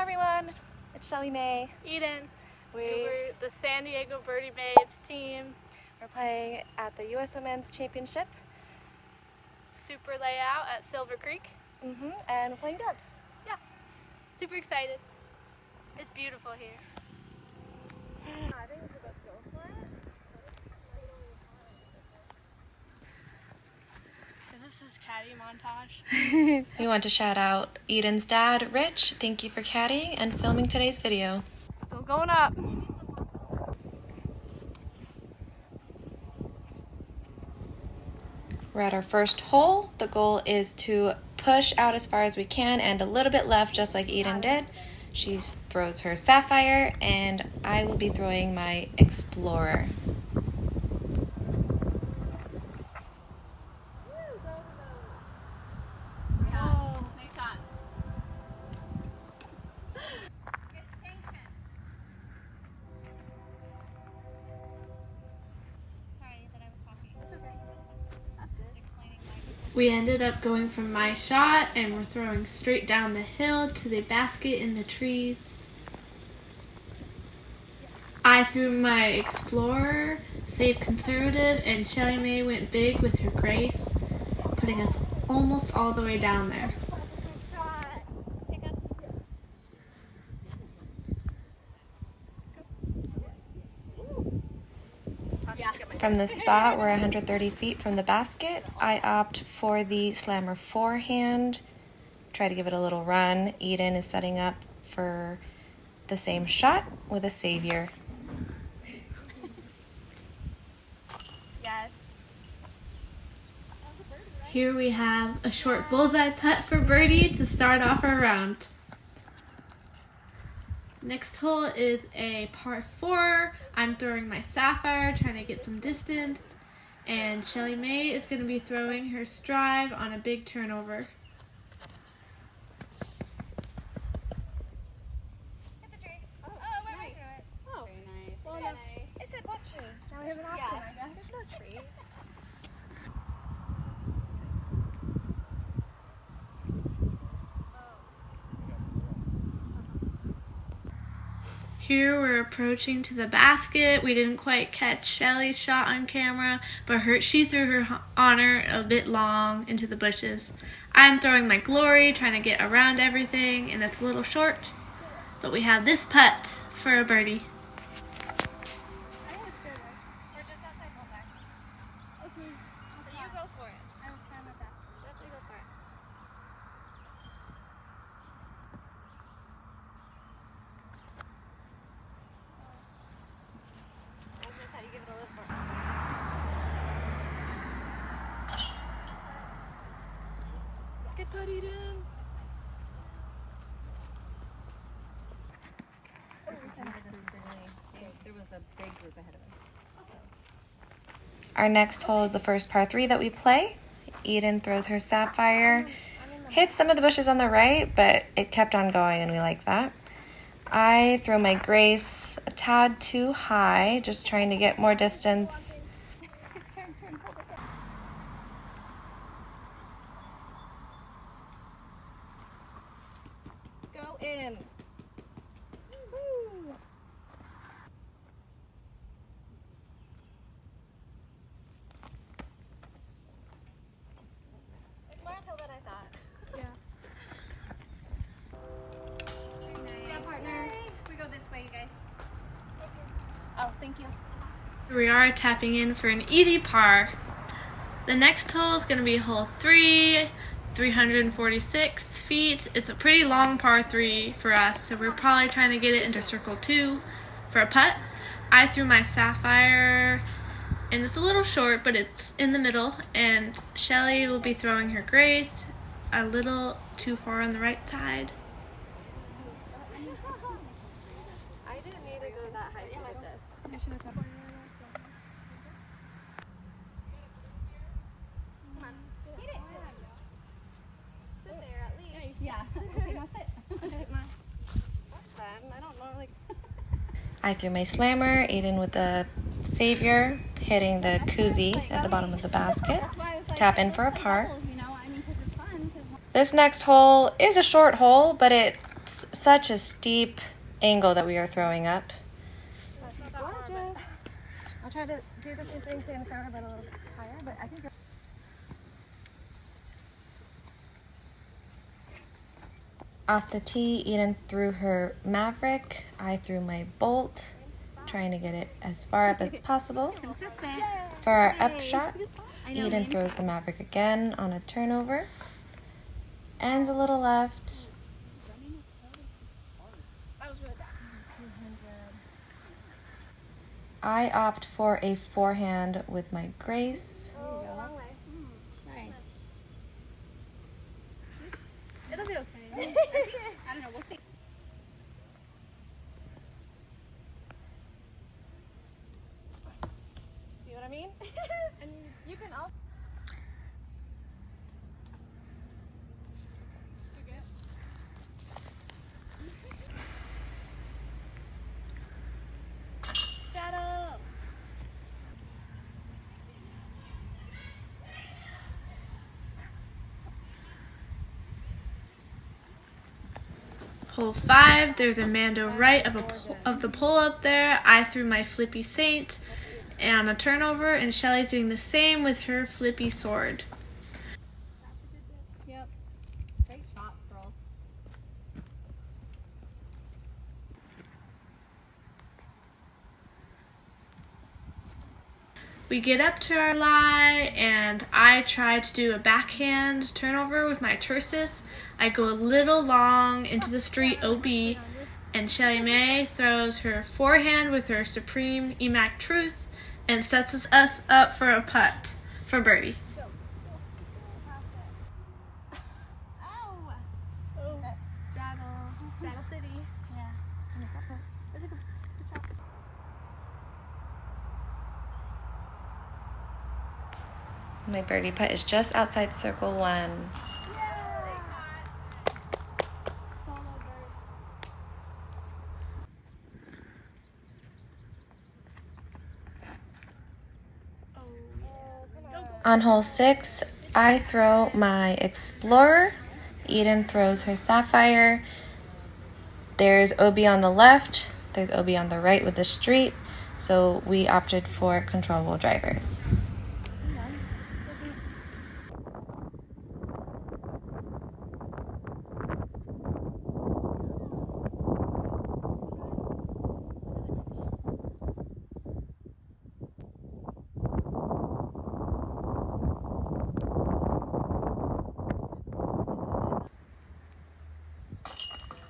everyone, it's Sheliemae. Eden. We're the San Diego Birdie Babes team. We're playing at the US Women's Championship. Super layout at Silver Creek. And we're playing dubs. Yeah, super excited. It's beautiful here. So this is caddy montage. We want to shout out Eden's dad, Rich. Thank you for caddying and filming today's video. Still going up. We're at our first hole. The goal is to push out as far as we can and a little bit left, just like Eden did. She throws her Sapphire and I will be throwing my Explorer. We ended up going from my shot and we're throwing straight down the hill to the basket in the trees. I threw my Explorer, saved conservative, and Sheliemae went big with her Grace, putting us almost all the way down there. From the spot, we're 130 feet from the basket. I opt for the slammer forehand. Try to give it a little run. Eden is setting up for the same shot with a savior. Yes. Here we have a short bullseye putt for Birdie to start off our round. Next hole is a par 4. I'm throwing my Sapphire, trying to get some distance. And Sheliemae is going to be throwing her Strive on a big turnover. Hit the tree. Oh, went right through it. Oh, very nice. Well, very nice. It's a what tree? Now we have an option, I guess. There's no tree. Here we're approaching to the basket. We didn't quite catch Shelly's shot on camera, but she threw her honor a bit long into the bushes. I'm throwing my Glory, trying to get around everything, and it's a little short, but we have this putt for a birdie. Get that, Eden. There was a big group ahead of us. Our next hole is the first par 3 that we play. Eden throws her Sapphire, hits some of the bushes on the right, but it kept on going and we like that. I throw my Grace a tad too high, just trying to get more distance. Go in. Woo. It's more uphill than I thought. Yeah. Yeah, partner. We go this way, you guys. Oh, thank you. Here we are tapping in for an easy par. The next hole is going to be hole 3, 346 feet. It's a pretty long par 3 for us, so we're probably trying to get it into circle 2 for a putt. I threw my Sapphire, and it's a little short, but it's in the middle, and Shelly will be throwing her Grace a little too far on the right side. I didn't need to go that high with this. Come on. Hit it. Sit there at least. Yeah. Okay, now sit. Okay, mine. Then I don't know, like. I threw my slammer, Eden with the savior, hitting the koozie at the bottom of the basket. Tap in for a par. This next hole is a short hole, but it It's such a steep angle that we are throwing up. Gorgeous. I'll try to do the same thing in the corner, but a little higher. But I think you're... Off the tee, Eden threw her Maverick. I threw my Bolt, trying to get it as far up as possible. consistent. For our up shot, Eden throws the Maverick again on a turnover. And a little left. That was really bad. I opt for a forehand with my Grace. Oh, long way. Nice. It'll be okay. I don't know. We'll see. See what I mean? And you can also. Shadow. Hole 5, there's a Mando right of the pole up there. I threw my Flippy Saint and a turnover, and Shelly's doing the same with her Flippy Sword. Yep. Great shots, girls. We get up to our lie, and I try to do a backhand turnover with my Tersis. I go a little long into the street OB, and Sheliemae throws her forehand with her Supreme Emac Truth and sets us up for a putt for birdie. Ow! Oh. Straddle City. Yeah. That's a good shot. My birdie putt is just outside circle 1. On hole 6, I throw my Explorer. Eden throws her Sapphire. There's OB on the left. There's OB on the right with the street. So we opted for controllable drivers.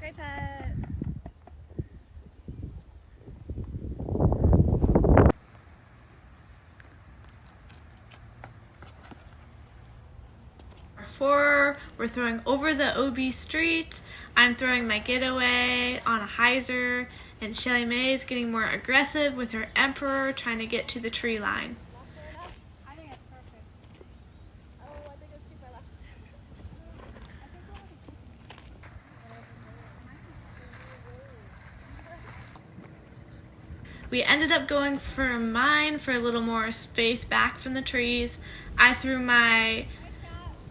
Great putt. Par 4, we're throwing over the OB street. I'm throwing my getaway on a hyzer, and Sheliemae is getting more aggressive with her Emperor, trying to get to the tree line. I think it's perfect. Oh, I think it's too far left. We ended up going for mine for a little more space back from the trees. I threw my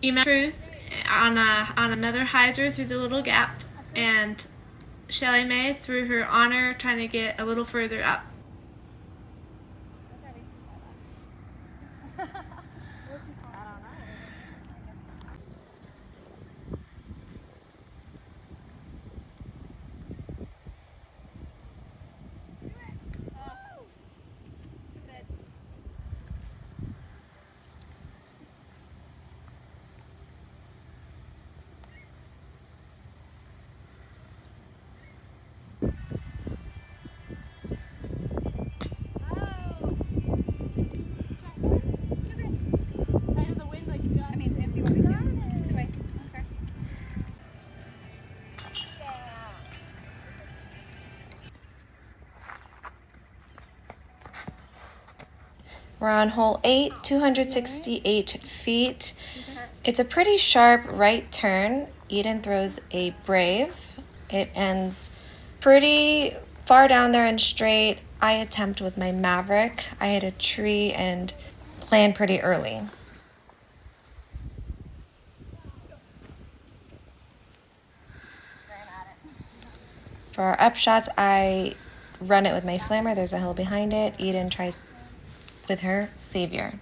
Emac Truth on another hyzer through the little gap, and Sheliemae threw her Honor, trying to get a little further up. We're on hole 8, 268 feet. It's a pretty sharp right turn. Eden throws a Brave. It ends pretty far down there and straight. I attempt with my Maverick. I hit a tree and land pretty early. For our up shots, I run it with my slammer. There's a hill behind it. Eden tries with her savior.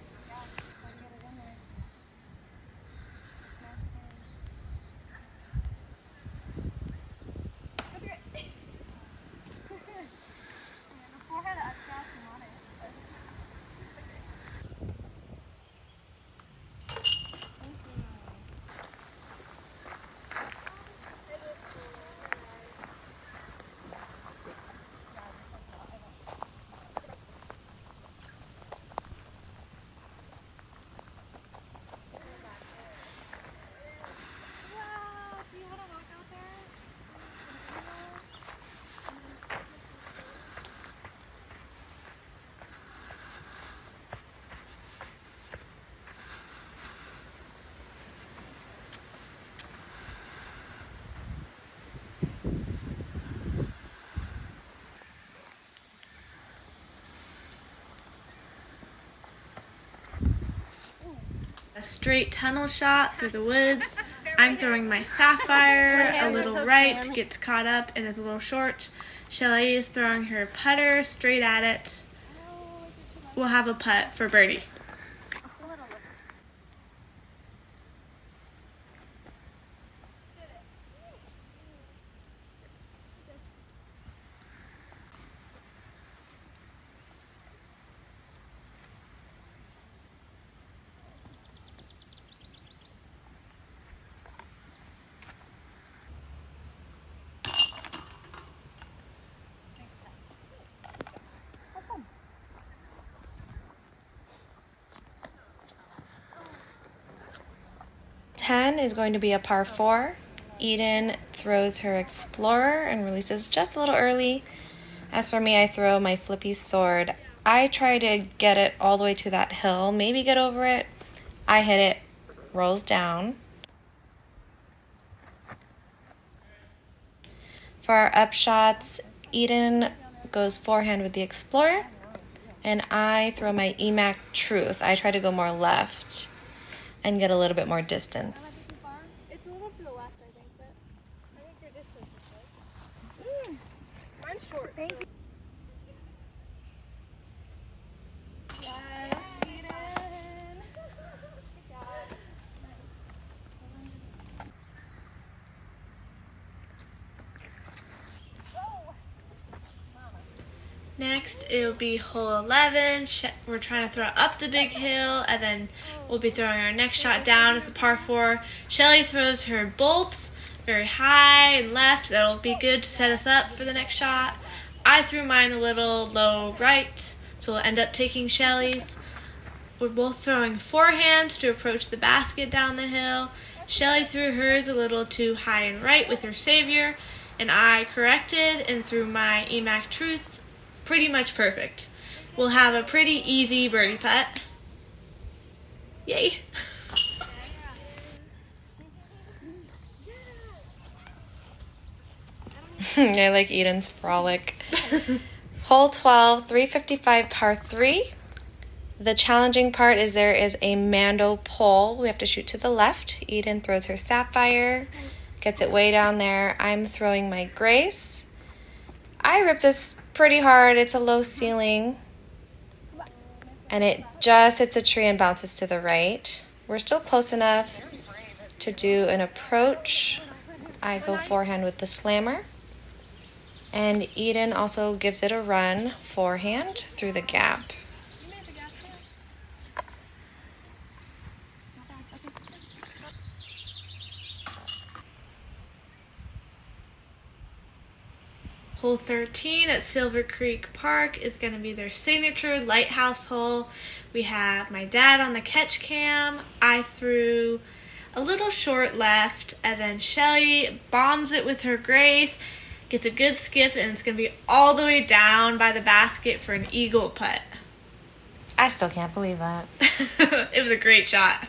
A straight tunnel shot through the woods. I'm throwing my sapphire a little right, gets caught up and is a little short. Sheliemae is throwing her putter straight at it. We'll have a putt for birdie. Ten is going to be a par 4. Eden throws her explorer and releases just a little early. As for me, I throw my flippy sword. I try to get it all the way to that hill, maybe get over it. I hit it, rolls down. For our up shots, Eden goes forehand with the explorer, and I throw my EMAC Truth. I try to go more left and get a little bit more distance. It's a little to the left, I think, but I think your distance is good. Mine's short. Thank you. Yes, Eden. Good job. Next, it'll be hole 11. We're trying to throw up the big hill, and then we'll be throwing our next shot down. It's a par 4. Sheliemae throws her bolts very high and left. That'll be good to set us up for the next shot. I threw mine a little low right, so we'll end up taking Sheliemae's. We're both throwing forehands to approach the basket down the hill. Sheliemae threw hers a little too high and right with her savior, and I corrected and threw my EMAC Truth pretty much perfect. We'll have a pretty easy birdie putt. Yay! I like Eden's frolic. Hole 12, 355 par 3. The challenging part is there is a Mando pole. We have to shoot to the left. Eden throws her sapphire, gets it way down there. I'm throwing my grace. I rip this pretty hard. It's a low ceiling, and it just hits a tree and bounces to the right. We're still close enough to do an approach. I go forehand with the slammer, and Eden also gives it a run forehand through the gap. Hole 13 at Silver Creek Park is going to be their signature Lighthouse hole. We have my dad on the catch cam. I threw a little short left, and then Sheliemae bombs it with her grace, gets a good skip, and it's going to be all the way down by the basket for an eagle putt. I still can't believe that. It was a great shot.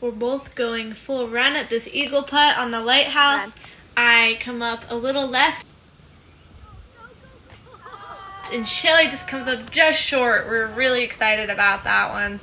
We're both going full run at this eagle putt on the Lighthouse. I come up a little left. putt, and Shelley just comes up just short. We're really excited about that one.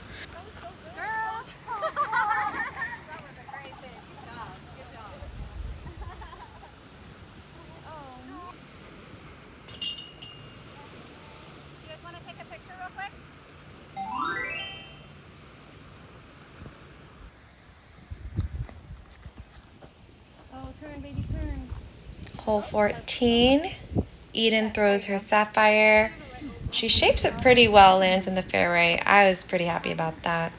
Hole 14, Eden throws her sapphire. She shapes it pretty well, lands in the fairway. I was pretty happy about that.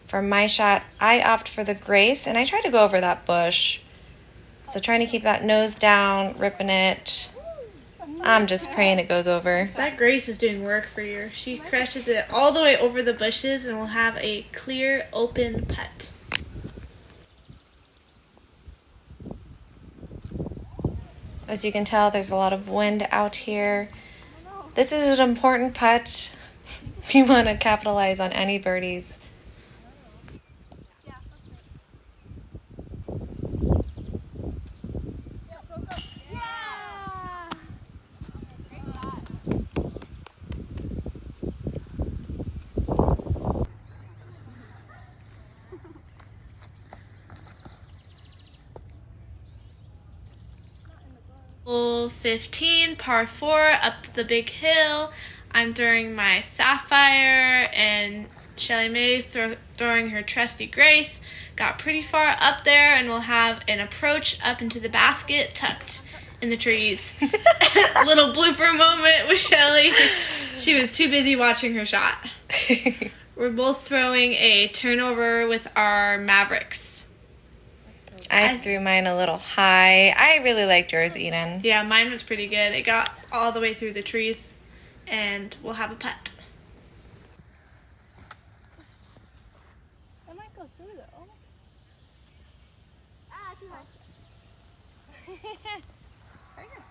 For my shot, I opt for the Grace, and I try to go over that bush. So trying to keep that nose down, ripping it. I'm just praying it goes over. That Grace is doing work for you. She crushes it all the way over the bushes and will have a clear, open putt. As you can tell, there's a lot of wind out here. This is an important putt. We want to capitalize on any birdies. Hole 15, par 4, up the big hill. I'm throwing my sapphire, and Sheliemae throwing her trusty Grace. Got pretty far up there, and we'll have an approach up into the basket tucked in the trees. Little blooper moment with Shelley. She was too busy watching her shot. We're both throwing a turnover with our Mavericks. I threw mine a little high. I really liked yours, Eden. Yeah, mine was pretty good. It got all the way through the trees, and we'll have a putt. That might go through though. Ah, too high. Very good.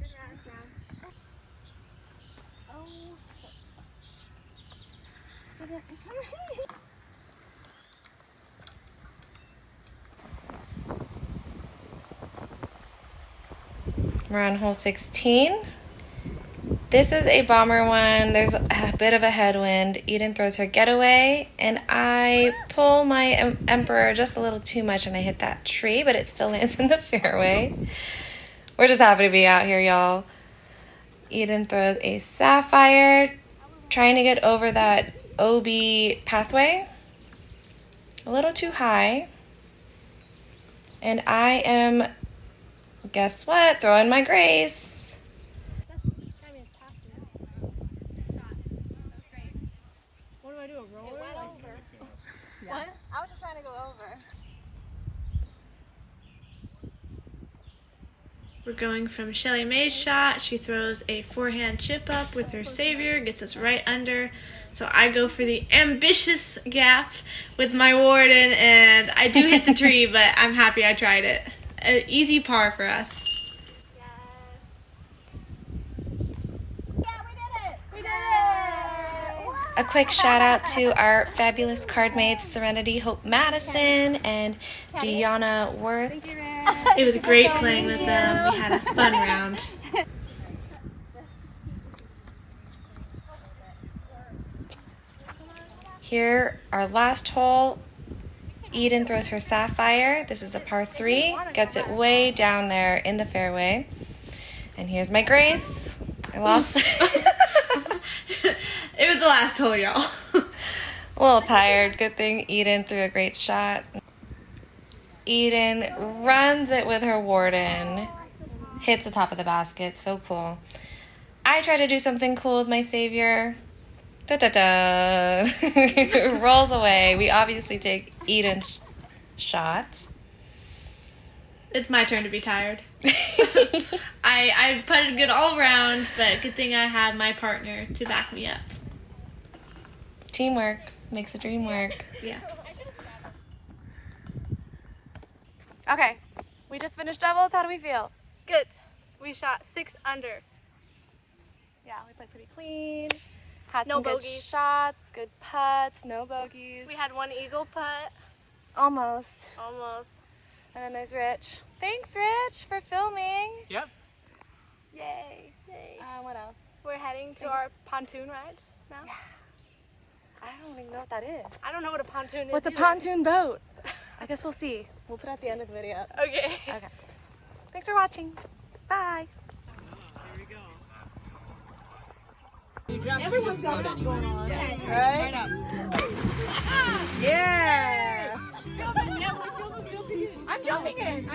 Good round. Oh. We're on hole 16. This is a bomber one. There's a bit of a headwind. Eden throws her getaway, and I pull my Emperor just a little too much, and I hit that tree, but it still lands in the fairway. We're just happy to be out here, y'all. Eden throws a sapphire, trying to get over that OB pathway. A little too high. And I am, guess what, throwing my Grace. What do I do? A roller? It went over. Yeah. What? I was just trying to go over. We're going from Sheliemae's shot. She throws a forehand chip up with her savior, gets us right under. So I go for the ambitious gap with my Warden, and I do hit the tree, but I'm happy I tried it. An easy par for us. Yes. Yeah, we did it! We did it! Woo! A quick shout out to our fabulous card mates, Serenity Hope Madison and Deanna Worth. Thank you, Ren. It was great playing with them. We had a fun round. Here, our last hole, Eden throws her sapphire. This is a par 3, gets it way down there in the fairway. And here's my Grace. I lost. It was the last hole, y'all. A little tired. Good thing Eden threw a great shot. Eden runs it with her Warden. Hits the top of the basket. So cool. I try to do something cool with my savior. Da-da-da. Rolls away. We obviously take Eden's shots. It's my turn to be tired. I putted good all around, but good thing I had my partner to back me up. Teamwork makes the dream work. Yeah. Okay, we just finished doubles. How do we feel? Good. We shot 6 under. Yeah, we played pretty clean. Had No some good bogeys. shots, good putts, no bogeys. We had one eagle putt. Almost. Almost. And then there's Rich. Thanks, Rich, for filming. Yep. Yay. Yay. What else? We're heading to our pontoon ride now. Yeah. I don't even know what that is. I don't know what a pontoon is. What's a either. pontoon boat? I guess we'll see. We'll put it at the end of the video. Okay. Okay. Thanks for watching. Bye. Everyone's got something going on. Right? Yeah. I'm jumping in.